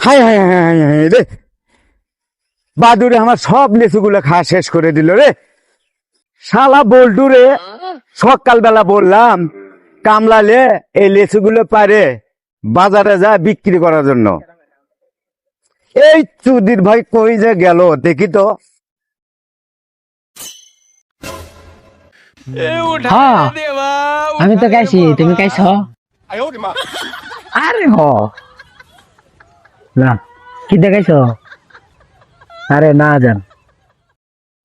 High high high high high রে, বাদুরে আমার সব লেচুগুলো খাওয়া শেষ করে দিল রে। শালা বল্টু রে সকালবেলা বললাম কামলালে এই লেচুগুলো পারে বাজারে যা বিক্রি করার জন্য। এই চুদির ভাই কই যে গেল দেখি তো। হ্যাঁ আমি তো গাইছি, তুমি গাইছ? আরে হ না, কি দেখাইছ? আরে না জান,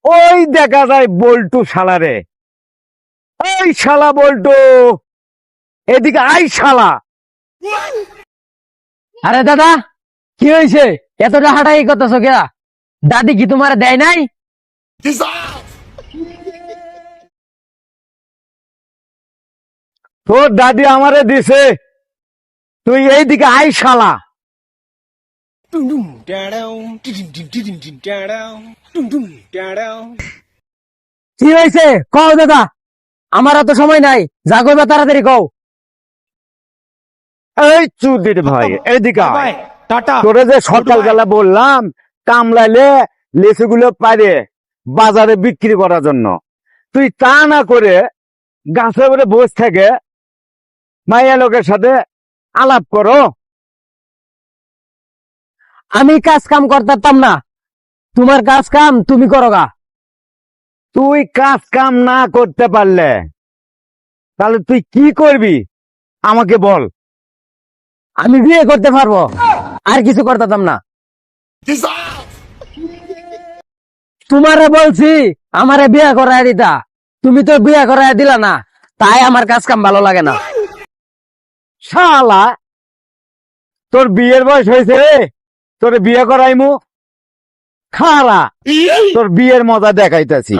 ওই দেখা যায় বল্টু শালা রে। ওই শালা বল্টু, এদিকে আই শালা। আরে দাদা কি হয়েছে? এতটা হাঁটাই করতেছ কেয়া? দাদি কি তোমার দেয় নাই? তোর দাদি আমারে দিছে, তুই এইদিকে আই শালা। কি হয়েছে কও দাদা, আমার এত সময় নাই, যা কইবা তাড়াতাড়ি কও। এই চুদির ভাই এইদিকে আয়। তোরে যে সকালবেলা বললাম কামলাইলে লেচুগুলো পারে বাজারে বিক্রি করার জন্য, তুই তা না করে গাছে উপরে বসে থেকে মাইয়া লোকের সাথে আলাপ করো। আমি কাজ কাম করতাম না, তোমার কাজ কাম তুমি করো গা। তুই কাজ কাম না করতে পারলে তাহলে তুই কি করবি আমাকে বল। আমি বিয়ে করতে পারবো, আর কিছু করতাম না। তোমারে বলছি আমারে বিয়ে করায় দিতা, তুমি তো বিয়ে করায় দিলা না, তাই আমার কাজ কাম ভালো লাগে না। শালা তোর বিয়ের বয়স হয়েছে রে, তোরে বিয়ে করাইমু। খালা তোর বিয়ের মজা দেখাইতেছি।